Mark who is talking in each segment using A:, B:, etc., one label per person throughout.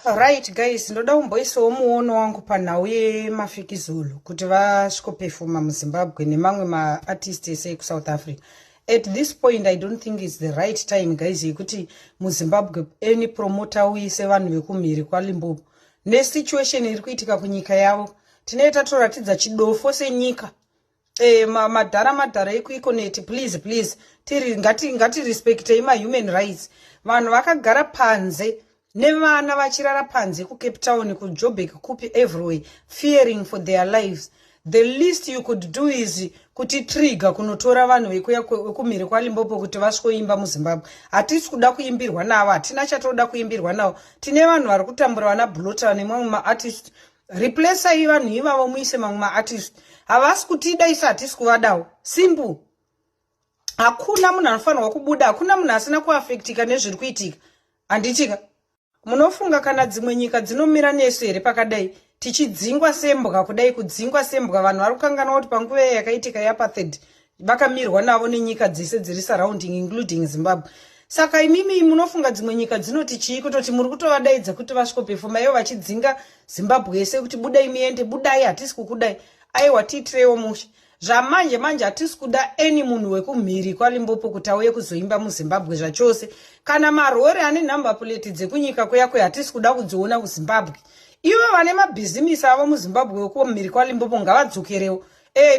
A: Right guys, ndoda kumboisawo muono wangu panhau yemafikizolo kuti vasvikopefuma muZimbabwe nemamwe maartist ese ekusouth Africa. At this point I don't think it's the right time guys yekuti muZimbabwe any promoter uise vanhu vekumhiri kwaLimpopo nesituation iri kuitika kunyika yavo. Tinoita toratidza chidofo senyika. Madhara ekuikoneti please tiri ngati respectei human rights. Vanhu vakagara panze nevana vachirara panze kuCape Town, kuJoburg, kupi everywhere fearing for their lives. The least you could do is kuti trigger kunotora vanhu vekumhiri kwaLimpopo kuti vasvikoimba muZimbabwe. Hatisi kuda kuimbirwa navo, hatina chatoda kuimbirwa navo. Tine vanhu vari kutambura vana Blota nemamwe maartist. Replace vanhu ivavo muise mamwe maartist. Havasi kutida isa hatisi kuvadawo. Simple. Hakuna munhu anofanirwa kubuda, hakuna munhu asina kuafektika nezviri kuitika. Handitika. Munofunga kana dzimwe nyika dzinomira nesu here pakadai tichidzingwa sembwa kudai kudzingwa sembwa vanhu vari kukanganwa kuti panguva yakaitika yeapartheid vakamirwa navo nenyika dzese dziri surrounding including Zimbabwe. Saka imimi munofunga dzimwe nyika dzinoti chii kutoti muri kutovadaidza kuti vasvikopefuma ivo vachidzinga Zimbabwe yese kuti budai muende, budai hatisi kukudai. Aiwa tiitirewo musha. Zvamanje hatisi kuda any munhu wekumhiri kwaLimpopo kuti auye kuzoimba muZimbabwe zvachose. Kana marori ane number plate dzekunyika kweyakwe hatisi kuda kudziona muZimbabwe. Ivo vane mabhizinisi avo muZimbabwe wekumhiri kwaLimpopo ngavadzokerewo.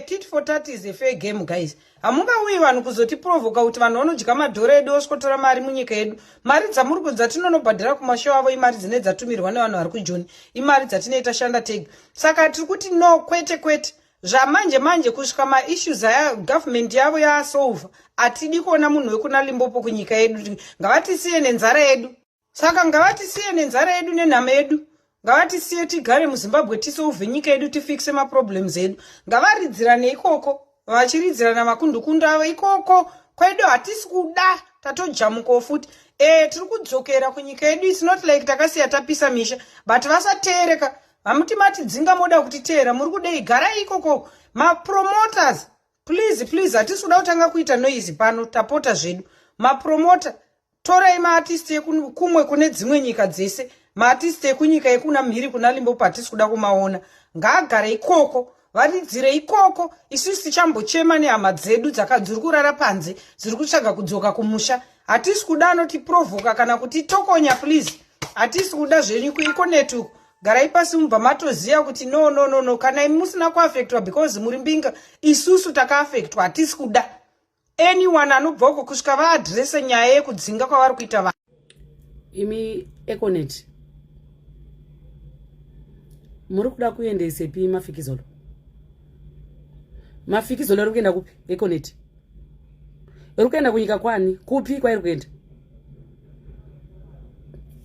A: Tit for tat is a fair game guys. Hamungauyi vanhu kuzotiprovoka kuti vanhu vanodya madhora edu osikotora mari munyika yedu. Mari dzatinonobhadhira kumashow avo imari dzine dzatumirwa nevanhu vari kujoni. Imari dzatinoita shanda tega. Saka tiri kuti no kwete. Zvamanje kusvika maissues aya government yavo yasolve. Atidi kuona munhu wekuna Limpopo kunyika yedu. Ngavatisiye nenzara yedu. Saka ngavatisiye nenzara yedu nenhama yedu. Ngavatisiye tigare muZimbabwe tisolve nyika yedu tifixe maproblems edu. Ngavaridzirane ikoko. Vachiridzirana makundukundu avo ikoko. Kwedu hatisi kuda tatojamukawo futi. Tiri kudzokera kunyika yedu. It's not like takasiya tapisa misha. But vasateereka. Hamuti matidzinga moda kutiteera muri kudai garai ikoko. Promoters please hatisi kuda kutanga kuita noise pano tapota zvedu. Mapromota torai maartist kumwe kune dzimwe nyika dzese. Maartist ekunyika yekuna mhiri kuna Limpopo hatisi kuda kumaona. Ngaagare ikoko, varidzire ikoko. Isusu tichambochema nehama dzedu dziri kurara panze, dziri kutsvaga kudzoka kumusha. Hatisi kuda anotiprovoka kana kutitokonya please. Hatisi kuda zvenyu kuikonetu. Garai pasi mubva matoziya kuti no kana musina kuafektwa because muri mbinga isusu takaafektwa hatisi kuda. Anyone anobva uko kusvika vaadrese nyaya yekudzinga kwavari kuita vanhu.
B: Imi Econet muri kuda kuendesepi mafikizolo? Mafikizolo ari kuenda kupi Econet? Iri kuenda kunyika kwani? Kupi kwairi kuenda?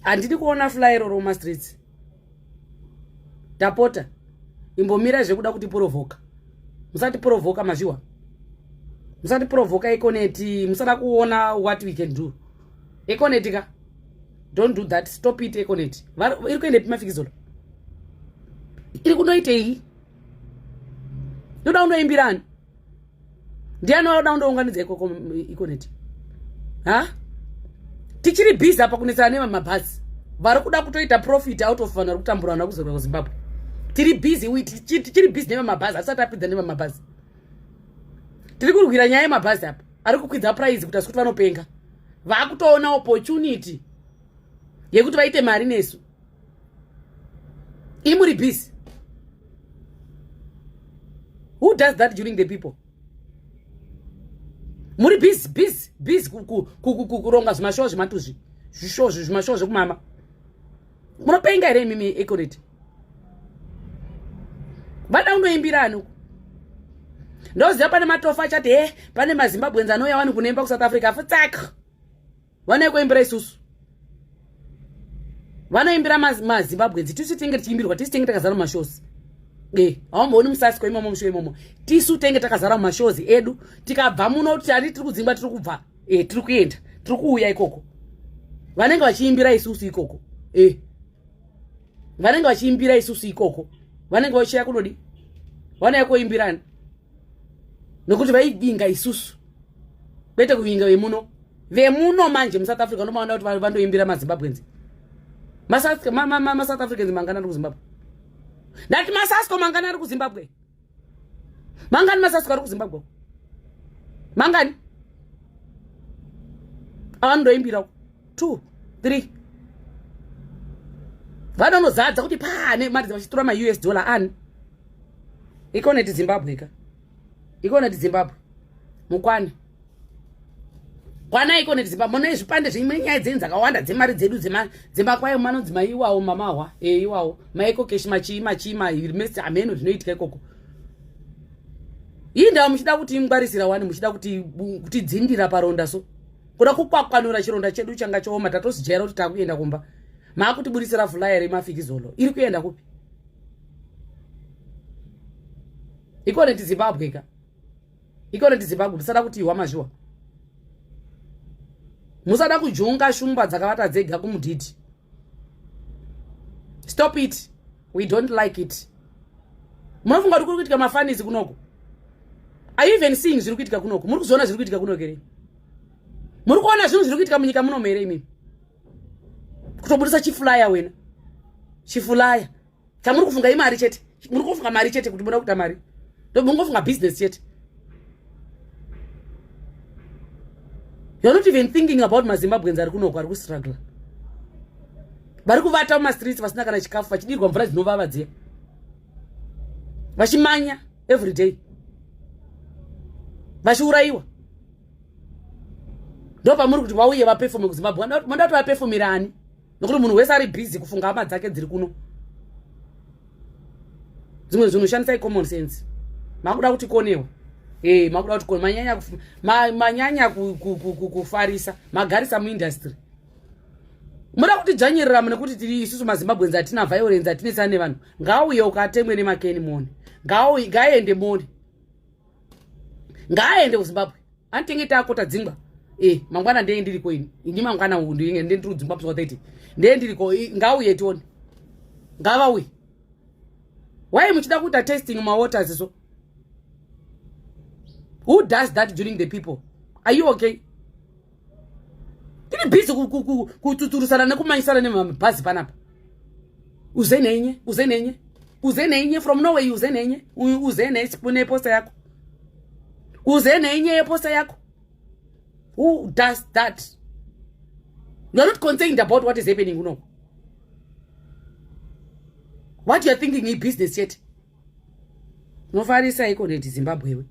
B: Handidi kuona flyer Roma streets. Tapota imbomira zvekuda kuti provoka. Musati provoka mazviwa. Musati provoka Econet, musada kuona what we can do. Econet ka don't do that. Stop it Econet. Iri kuenda mafikizolo. Iri kunoitei. Ndoda unoimbirani. Ndiani wada undounganidza ikoko Econet? Tichiri busy apa kunetsana nemabhazi. Vari kuda kutoita profit out of vanhu vari kutambura vana kuzoka kuZimbabwe. Tiri busy tichiri busy nemabhazi asati apedza nemabhazi. Tiri kurwira nyaya yemabhazi apa. Ari kukwidza price kuti asikuti vanopenga. Vakutoona opportunity yekuti vaite mari nesu. Imuri busy. Who does that during the people? Muri busy kuronga zvimashow zvimatuzvi. Zvimashow zvekumama. Munopenga here mimi Econet? Vada unoimbirani uko? Ndoziva pane matofa achati pane maZimbabweans anouya wani kunoimba kuSouth Africa futsaka. Vane kuimbira isusu. Vanoimbira maZimbabweans tisu tenge tichiimbirwa tisi tenge takazara mumashows. Haumbooni musasi imomo mushow imomo. Tisu tenge takazara mumashows edu tikabva muno kuti ari tiri kudzimba tiri kubva. Tiri kuenda, tiri kuuya ikoko. Vanenge vachiimbira isusu ikoko. Vanenge vachiimbira isusu ikoko. Vanenge vachiya kunodi. Vana kuimbirani. Nokuti vaibinga isusu. Bete kuvinga vemuno. Vemuno manje muSouth Africa unomaona kuti vandoimbira maZimbabweans. South Africans mangana ari kuZimbabwe. Ndati maSASCO mangana ari kuZimbabwe. Mangani maSASCO ari kuZimbabwe. Mangani. Andoimbira 2 3. Vanonozadza kuti pane mari vachitora ma-US dollar ani. Ikone Zimbabwe ka. Ikone Zimbabwe. Mukwane. Kwana ikone Zimbabwe. Mone zvipande zvimwenyaya dzenza dzakawanda dzemari dzedu dzemba kwayo manonzi maiwawo mamahwa. Iwawo. Maiko cash machima mesi ameno zvinoitika ikoko. Iyi ndawo muchida kuti ingwarisira wani muchida kuti dzindira paronda so. Kuda kukwakwanura chironda chedu changa chooma tatozijera kuti takuenda kumba. Makuti burisira flyer mafikizolo. Iri kuenda kupi? Ikone Zimbabwe ka. Ikone Zimbabwe musada kuti iwa mazviwa. Musada kujonga shumba dzakavata dzega kumudhiti. Stop it. We don't like it. Munofunga kuti kuri kuitika mafanizi kunoko. Are you even seeing zviri kuitika kunoko? Muri kuzoona zviri kuitika kunoko ere? Muri kuona zvinhu zviri kuitika munyika muno mere imi? Kutoburisa chifulaya wena. Chifulaya. Chamuri kufunga imari chete. Muri kufunga mari chete kuti muda kuita mari. Muri kufunga business chete. You're not even thinking about maZimbabweans ari kunoko ari kustruggle. Vari kuvata muma streets vasina kana chikafu vachidirwa mvura dzinovava dziya. Vachimanya every day. Vachiuraiwa. Ndo pamuri kuti vauye vaperforme kuZimbabwe. Mandati vaperformira ani? Nokuti munhu wese ari busy kufunga hama dzake dziri kuno. Dzimwe zvinhu shandisai common sense. Makuda kuti konewa. Makuda kuti konewa manyanya kufarisa magarisa muindustry. Muda kuti dzvanyirira mune kuti tiri isusu maZimbabweans atina violence atinetsana nevanhu. Ngauye ukatemwe nemakeni mone. Ngaende mone. Ngaende kuZimbabwe. Antengeta akota dzingwa. Mangwana ndeye ndiri koini. Ini mangwana uyu ndinge ndiri kuZimbabwe South 30. Ndeye ndiri ko ngauye tione. Ngavauye. Why muchida kuita testing ma waters so? Who does that during the people? Are you okay? Tiri busy kututurusana nekumanyisana nemabhazi panapa. Uzenenye from nowhere uzenenye spune posta yako. Uzenenye posta yako. Who does that? You are not concerned about what is happening, you know. What you are thinking is business yet. Unofarisa iko neti Zimbabwe we.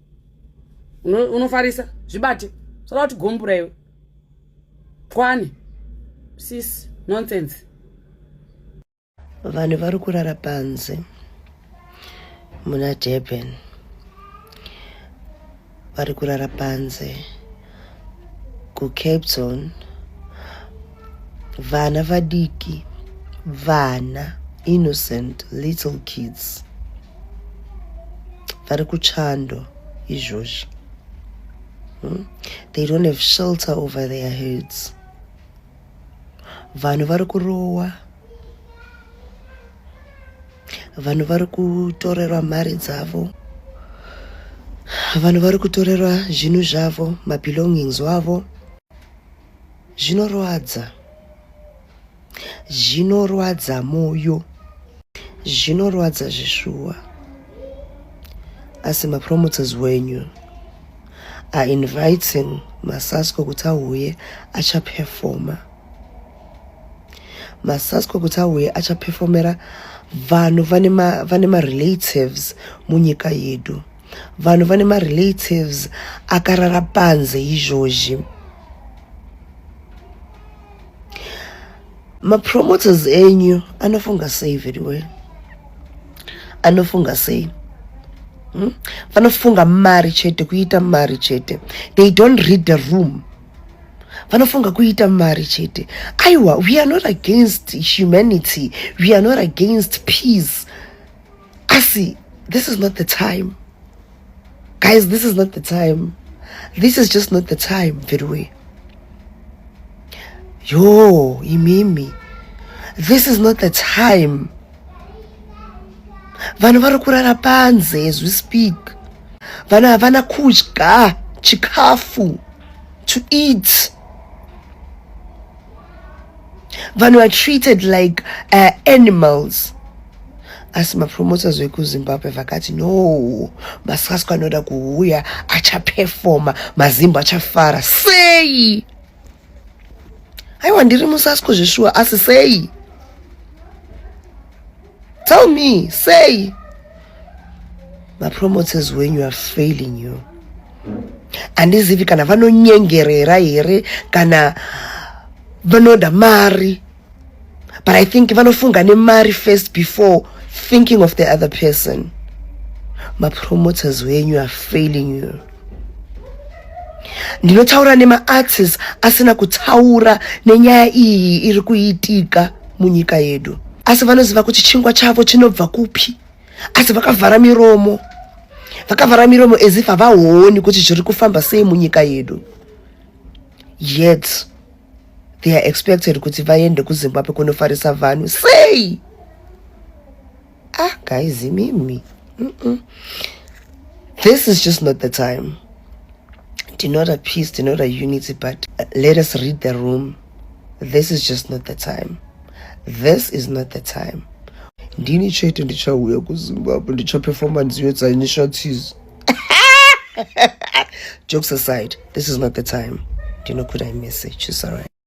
B: Unofarisa zvibate. Soda kuti gombura iwe. Kwani. Sis nonsense.
C: Vanhu vari kurara panze muna Durban. Vari kurara panze ku Cape Town. Vana vadiki, vana innocent little kids vari kuchando izvozvi. They don't have shelter over their heads. Vanhu vari kurowa. Vanhu vari kutorerwa mari dzavo. Vanhu vari kutorerwa zvinhu zvavo, mabelongings wavo. Zvinorwadza. Zvinorwadza moyo. Zvinorwadza zvishuwa. Asi mapromoters wenyu are inviting maSASCO kuti auye achaperforma. maSASCO kuti auye achaperformera vanhu vane ma-relatives munyika yedu. Vanhu vane ma-relatives akarara panze izvozvi. Mapromoters enyu anofunga sei vediwe? Anofunga sei? Vanofunga mari chete, kuita mari chete. They don't read the room. Vanofunga kuita mari chete. Aiwa, we are not against humanity. We are not against peace. Asi, this is not the time. Guys, this is not the time. This is just not the time, vediwe. Yo, imimi. This is not the time. Vanhu vari kurara panze as we speak. Vanhu havana kudya chikafu to eat. vanhu are treated like animals. Asi mapromoters vekuzimbabwe vakati no, Masasco anoda kuuya achaperforma, Mazimba achafara. Sei aiwa ndiri Musasco zveshuwa, asi sei? Tell me, say. Mapromoters wenyu are failing you. Handizivi kana vanonyengerera here kana vanoda mari, but I think vanofunga nemari first before thinking of the other person. Mapromoters wenyu are failing you. Ndinotaura nema-artists asina kutaura nenyaya iyi iri kuitika munyika yedu. Asi vanoziva kuti chingwa chavo chinobva kupi. Asi vakavhara miromo. Vakavhara miromo as if havaoni kuti zviri kufamba sei munyika yedu. Yet they are expected kuti vaende kuZimbabwe kunofarisa vanhu. Sei? Guys, mimi. This is just not the time. Not a peace, not a unity, but let us read the room. This is just not the time. This is not the time. Ndini chete ndichauya kuZimbabwe ndichaperforma nziyo initiatives. Jokes aside, this is not the time. Do you know, could I message? It's alright.